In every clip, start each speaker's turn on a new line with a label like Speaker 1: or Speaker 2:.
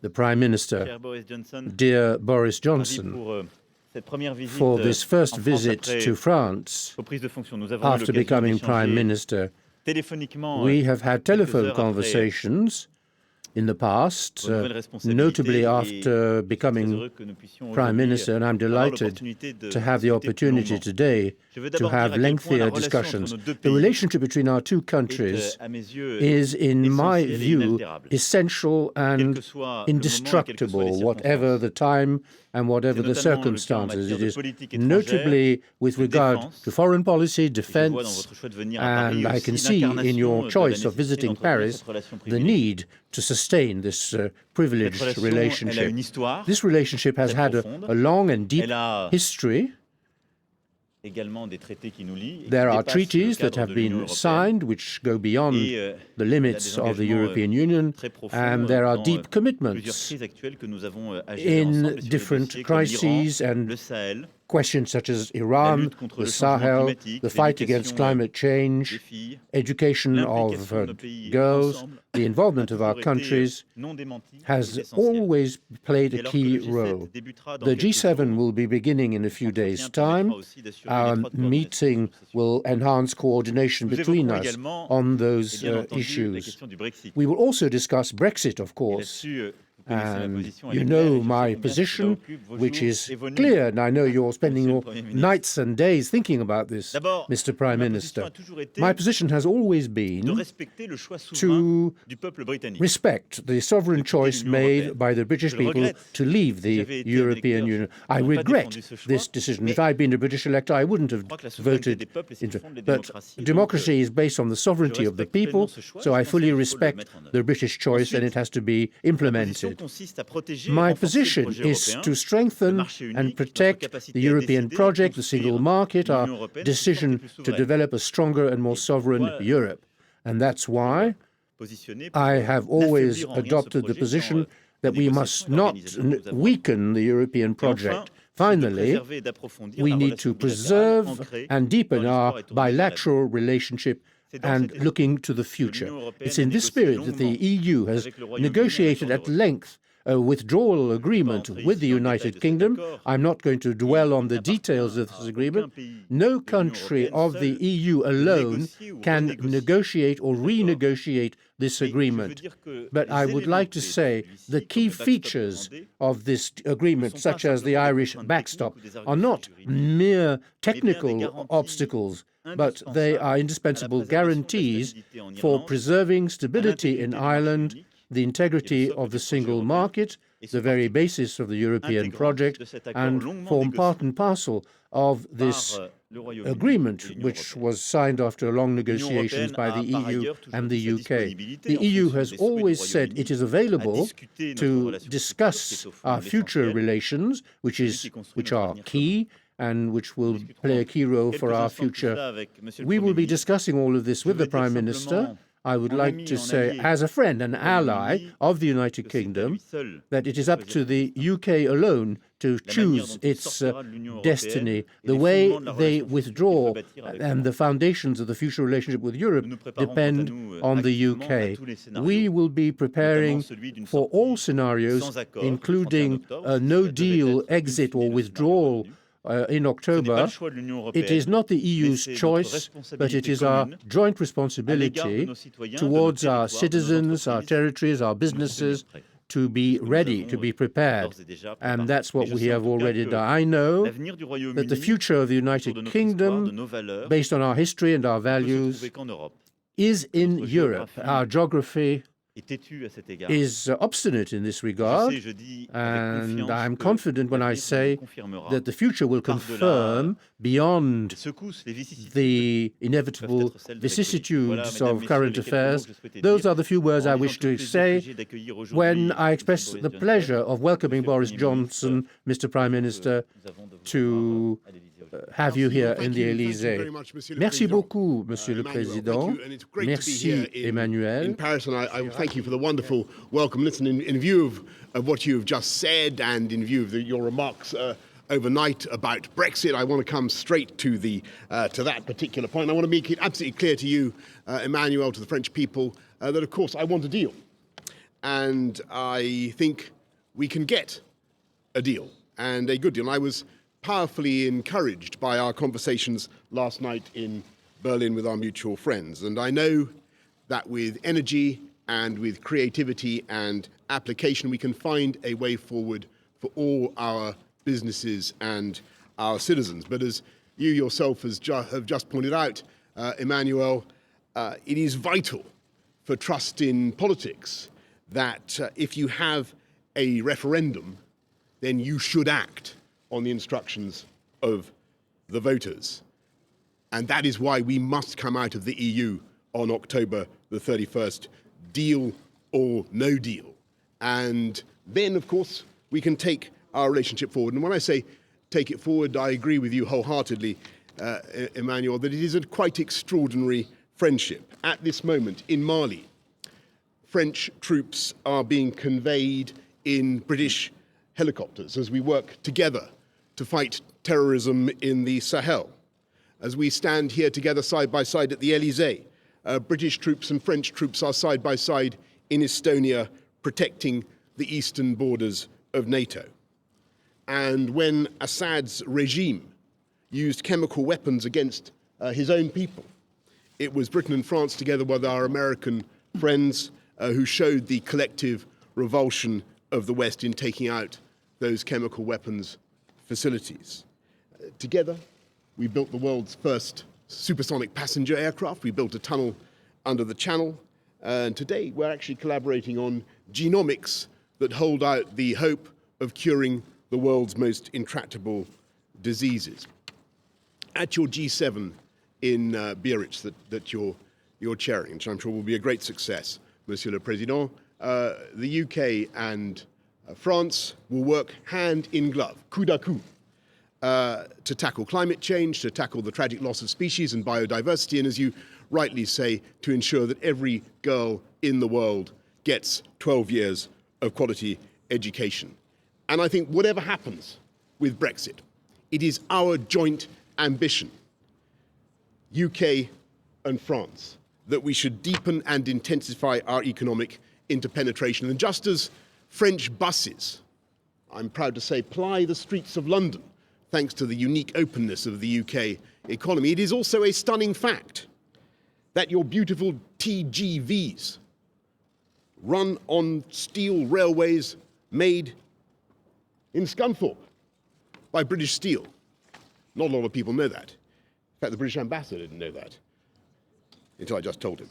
Speaker 1: the Prime Minister, dear Boris Johnson, for this first visit to France after becoming Prime Minister. We have had telephone conversations in the past, notably after becoming Prime Minister, and I'm delighted to have the opportunity today to have lengthier discussions. The relationship between our two countries is, in my view, essential and indestructible, whatever the time and whatever the circumstances. It is notably with regard to foreign policy, defense, and I can see in your choice of visiting Paris the need to sustain this privileged relationship. This relationship has had a long and deep history. There are treaties that have been signed which go beyond the limits of the European Union, and there are deep commitments in different crises and questions such as Iran, the Sahel, the fight against climate change, education of girls. The involvement of our countries has always played a key role. The G7 will be beginning in a few days' time. Our meeting will enhance coordination between us on those issues. We will also discuss Brexit, of course. And you know my position, which is clear, and I know you're spending your nights and days thinking about this, Mr. Prime Minister. My position has always been to respect the sovereign choice made by the British people to leave the European Union. I regret this decision. If I'd been a British elector, I wouldn't have voted into it. But democracy is based on the sovereignty of the people, so I fully respect the British choice, and it has to be implemented. My position is to strengthen and protect the European project, the single market, our decision to develop a stronger and more sovereign Europe. And that's why I have always adopted the position that we must not weaken the European project. Finally, we need to preserve and deepen our bilateral relationship and looking to the future. It's in this spirit that the EU has negotiated at length a withdrawal agreement with the United Kingdom. I'm not going to dwell on the details of this agreement. No country of the EU alone can negotiate or renegotiate this agreement. But I would like to say the key features of this agreement, such as the Irish backstop, are not mere technical obstacles, but they are indispensable guarantees for preserving stability in Ireland, the integrity of the single market, the very basis of the European project, and form part and parcel of this agreement, which was signed after long negotiations by the EU and the UK. The EU has always said it is available to discuss our future relations, which are key, and which will play a key role for our future. We will be discussing all of this with the Prime Minister. I would like to say, as a friend and ally of the United Kingdom, that it is up to the UK alone to choose its destiny. The way they withdraw and the foundations of the future relationship with Europe depend on the UK. We will be preparing for all scenarios, including a no-deal exit or withdrawal in October. It is not the EU's choice, but it is our joint responsibility towards our citizens, our territories, our businesses, to be ready, to be prepared. And that's what we have already done. I know that the future of the United Kingdom, based on our history and our values, is in Europe. Our geography is obstinate in this regard, and I'm confident when I say that the future will confirm, beyond the inevitable vicissitudes of current affairs. Those are the few words I wish to say when I express the pleasure of welcoming Boris Johnson, Mr. Prime Minister, to have you here in the Élysée. Merci beaucoup, Monsieur le Président. Merci, Emmanuel.
Speaker 2: In Paris, and I thank you for the wonderful welcome. Listen, in view of what you've just said and in view of your remarks overnight about Brexit, I want to come straight to that particular point. I want to make it absolutely clear to you, Emmanuel, to the French people, that, of course, I want a deal. and I think we can get a deal, and a good deal. And I was powerfully encouraged by our conversations last night in Berlin with our mutual friends. And I know that with energy and with creativity and application, we can find a way forward for all our businesses and our citizens. But as you yourself have just pointed out, Emmanuel, it is vital for trust in politics that if you have a referendum, then you should act on the instructions of the voters. And that is why we must come out of the EU on October the 31st, deal or no deal. And then, of course, we can take our relationship forward. And when I say take it forward, I agree with you wholeheartedly, Emmanuel, that it is a quite extraordinary friendship. At this moment in Mali, French troops are being conveyed in British helicopters as we work together to fight terrorism in the Sahel. As we stand here together side by side at the Elysee, British troops and French troops are side by side in Estonia protecting the eastern borders of NATO. And when Assad's regime used chemical weapons against his own people, it was Britain and France together with our American friends who showed the collective revulsion of the West in taking out those chemical weapons facilities. Together, we built the world's first supersonic passenger aircraft. We built a tunnel under the Channel. And today, we're actually collaborating on genomics that hold out the hope of curing the world's most intractable diseases. At your G7 in Biarritz that you're chairing, which I'm sure will be a great success, Monsieur le Président, the UK and France will work hand in glove, coude à coude, to tackle climate change, to tackle the tragic loss of species and biodiversity, and as you rightly say, to ensure that every girl in the world gets 12 years of quality education. And I think whatever happens with Brexit, it is our joint ambition, UK and France, that we should deepen and intensify our economic interpenetration. And just as French buses, I'm proud to say, ply the streets of London, thanks to the unique openness of the UK economy, it is also a stunning fact that your beautiful TGVs run on steel railways made in Scunthorpe by British Steel. Not a lot of people know that. In fact, the British ambassador didn't know that until I just told him.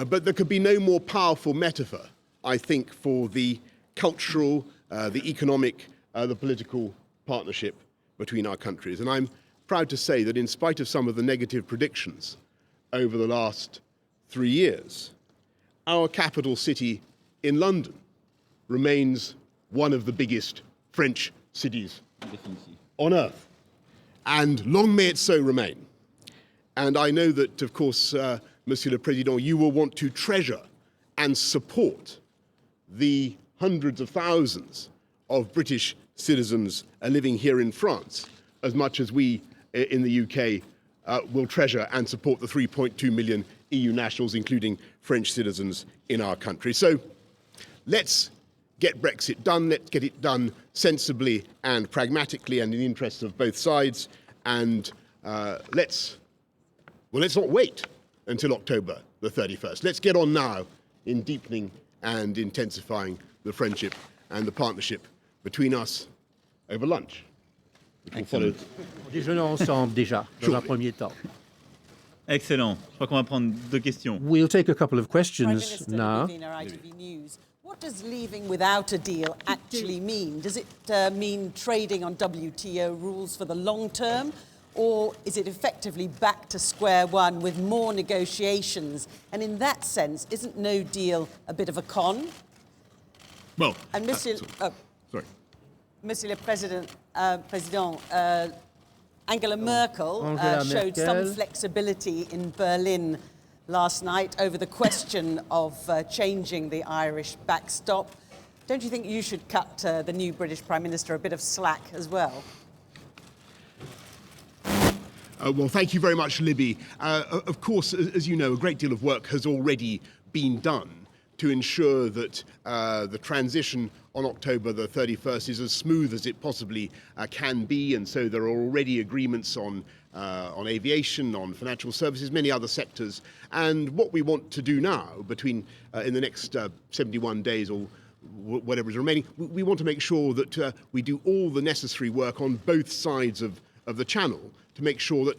Speaker 2: But there could be no more powerful metaphor, I think, for the cultural, the economic, the political partnership between our countries. And I'm proud to say that in spite of some of the negative predictions over the last 3 years, our capital city in London remains one of the biggest French cities on earth. And long may it so remain. And I know that, of course, Monsieur le Président, you will want to treasure and support the hundreds of thousands of British citizens living here in France, as much as we in the UK will treasure and support the 3.2 million EU nationals, including French citizens in our country. So let's get Brexit done. Let's get it done sensibly and pragmatically and in the interests of both sides. And let's not wait until October the 31st. Let's get on now in deepening and intensifying the friendship and the partnership between us over lunch.
Speaker 1: Déjeunons ensemble déjà, dans un premier temps.
Speaker 3: Excellent. Je crois qu'on va prendre 2 questions.
Speaker 1: We'll take a couple of questions now.
Speaker 4: What does leaving without a deal actually mean? Does it mean trading on WTO rules for the long term? Or is it effectively back to square one with more negotiations? And in that sense, isn't no deal a bit of a con?
Speaker 2: Well,
Speaker 4: and Monsieur le Président, Angela Merkel showed some flexibility in Berlin last night over the question of changing the Irish backstop. Don't you think you should cut the new British Prime Minister a bit of slack as well?
Speaker 2: Well, thank you very much, Libby. Of course, as you know, a great deal of work has already been done to ensure that the transition on October the 31st is as smooth as it possibly can be, and so there are already agreements on aviation, on financial services, many other sectors. And what we want to do now, between in the next 71 days or whatever is remaining, we want to make sure that we do all the necessary work on both sides of the channel to make sure that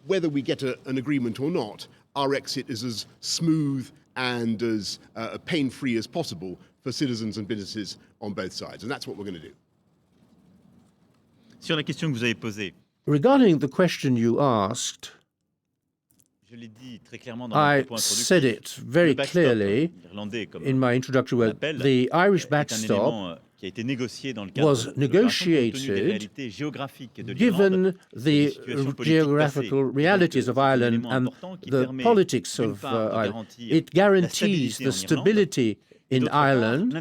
Speaker 2: whether we get an agreement or not, our exit is as smooth and as pain-free as possible for citizens and businesses on both sides. And that's what we're going to do.
Speaker 3: Sur la question que vous avez posée,
Speaker 1: Regarding the question you asked,
Speaker 3: je l'ai dit très clairement dans mon
Speaker 1: I
Speaker 3: propos
Speaker 1: said
Speaker 3: introductif.
Speaker 1: it very
Speaker 3: Le backstop
Speaker 1: clearly
Speaker 3: irlandais, comme
Speaker 1: in my introductory
Speaker 3: on
Speaker 1: word.
Speaker 3: l'appelle,
Speaker 1: The Irish
Speaker 3: est un
Speaker 1: backstop
Speaker 3: élément qui a été négocié dans le cadre
Speaker 1: was
Speaker 3: de l'opération compte tenu des
Speaker 1: negotiated
Speaker 3: réalités géographiques de l'Irlande.
Speaker 1: given the geographical realities of Ireland and the politics of Ireland. It guarantees the stability in Ireland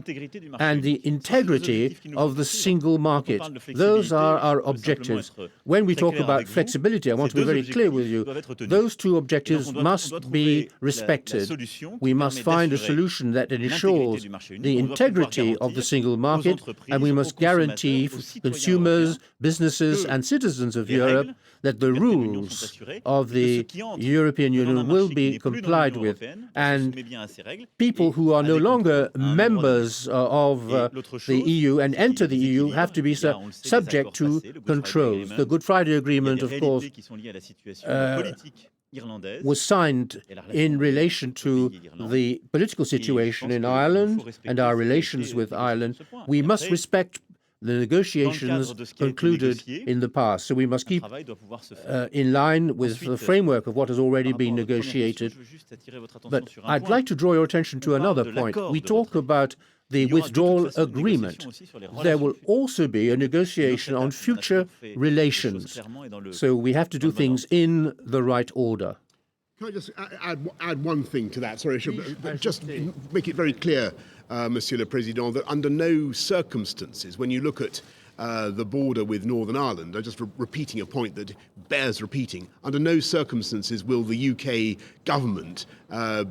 Speaker 1: and the integrity of the single market. Those are our objectives. When we talk about flexibility, I want to be very clear with you. Those two objectives must be respected. We must find a solution that ensures the integrity of the single market, and we must guarantee consumers, businesses, and citizens of Europe that the rules of the European Union will be complied with, and people who are no longer members of the EU and enter the EU have to be subject to controls. The Good Friday Agreement, of course, was signed in relation to the political situation in Ireland and our relations with Ireland. We must respect the negotiations concluded in the past. So we must keep in line with the framework of what has already been negotiated. But I'd like to draw your attention to another point. We talk about the withdrawal agreement. There will also be a negotiation on future relations. So we have to do things in the right order.
Speaker 2: Can I just add one thing to that? Sorry, but just make it very clear, Monsieur le Président, that under no circumstances, when you look at the border with Northern Ireland, I'm just repeating a point that bears repeating, under no circumstances will the UK government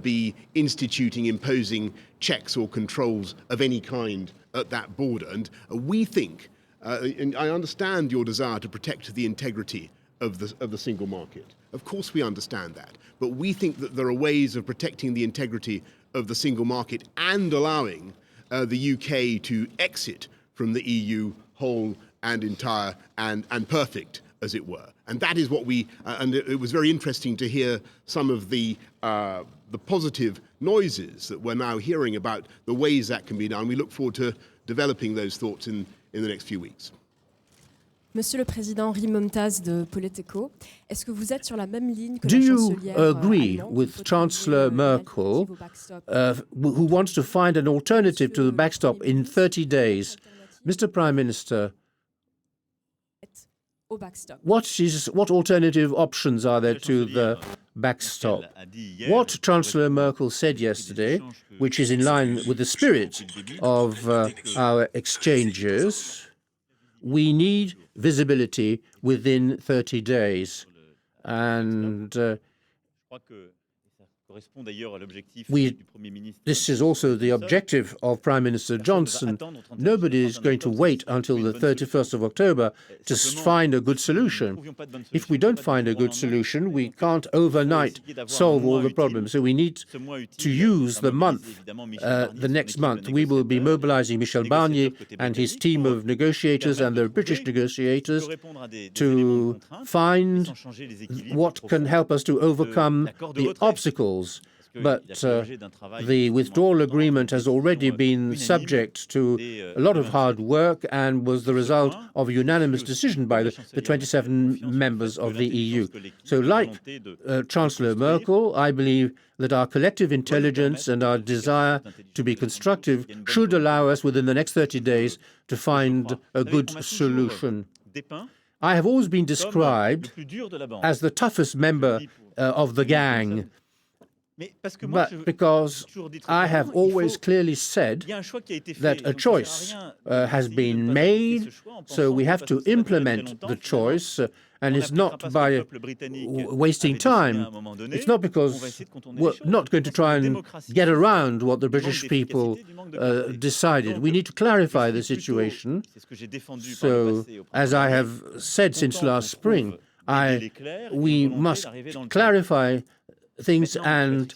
Speaker 2: be imposing checks or controls of any kind at that border. And we think, and I understand your desire to protect the integrity of the single market. Of course we understand that. But we think that there are ways of protecting the integrity of the single market and allowing the UK to exit from the EU whole and entire and perfect, as it were. And that is what we, and it was very interesting to hear some of the positive noises that we're now hearing about the ways that can be done. We look forward to developing those thoughts in the next few weeks.
Speaker 5: Monsieur le Président, Henri Momtaz de Politico, est-ce que vous êtes sur la même ligne que
Speaker 1: Do
Speaker 5: la
Speaker 1: you
Speaker 5: chancelière
Speaker 1: agree with Chancellor Merkel, who wants to find an alternative to the backstop in 30 days? Mr. Prime Minister, what alternative options are there to the backstop? What Chancellor Merkel said yesterday, which is in line with the spirit of our exchanges, we need visibility within 30 days. And this is also the objective of Prime Minister Johnson. Nobody is going to wait until the 31st of October to find a good solution. If we don't find a good solution, we can't overnight solve all the problems. So we need to use the month, the next month. We will be mobilizing Michel Barnier and his team of negotiators and the British negotiators to find what can help us to overcome the obstacles. But the withdrawal agreement has already been subject to a lot of hard work and was the result of a unanimous decision by the 27 members of the EU. So like Chancellor Merkel, I believe that our collective intelligence and our desire to be constructive should allow us within the next 30 days to find a good solution. I have always been described as the toughest member of the gang. But because I have always clearly said that a choice has been made, so we have to implement the choice, and it's not by wasting time. It's not because we're not going to try and get around what the British people decided. We need to clarify the situation. So, as I have said since last spring, we must clarify things and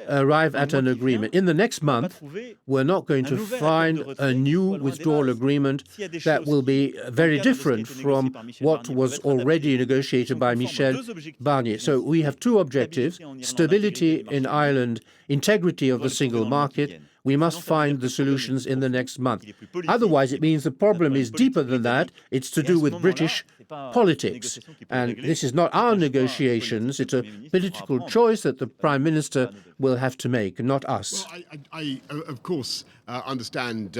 Speaker 1: arrive at an agreement. In the next month, we're not going to find a new withdrawal agreement that will be very different from what was already negotiated by Michel Barnier. So we have two objectives: stability in Ireland, integrity of the single market. We must find the solutions in the next month. Otherwise, it means the problem is deeper than that. It's to do with British politics. And this is not our negotiations. It's a political choice that the Prime Minister will have to make, not us.
Speaker 2: Well, I of course, understand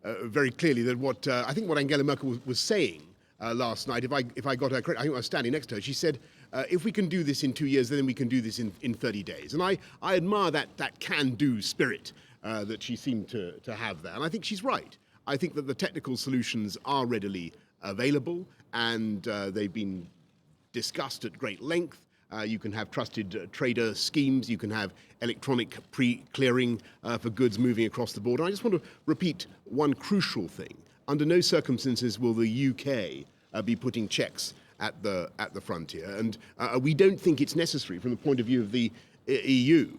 Speaker 2: very clearly that what I think what Angela Merkel was saying last night, if I got her correct, I think I was standing next to her, she said, if we can do this in 2 years, then we can do this in 30 days. And I admire that can-do spirit that she seemed to have there. And I think she's right. I think that the technical solutions are readily available, and they've been discussed at great length. You can have trusted trader schemes. You can have electronic pre-clearing for goods moving across the border. I just want to repeat one crucial thing. Under no circumstances will the UK be putting checks at the frontier, and we don't think it's necessary from the point of view of the EU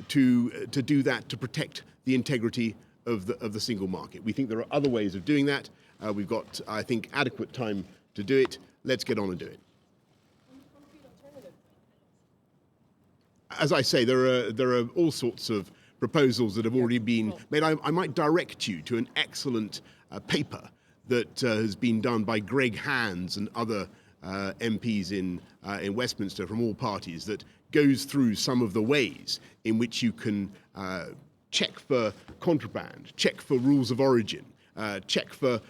Speaker 2: to do that to protect the integrity of the single market. We think there are other ways of doing that. We've got, I think, adequate time to do it. Let's get on and do it. As I say, there are all sorts of proposals that have already been made. I might direct you to an excellent paper that has been done by Greg Hands and other MPs in Westminster from all parties that goes through some of the ways in which you can check for contraband, check for rules of origin, check for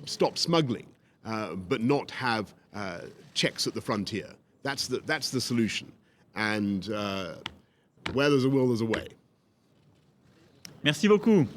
Speaker 2: stop smuggling, but not have checks at the frontier. That's the solution. And where there's a will, there's a way.
Speaker 3: Merci beaucoup.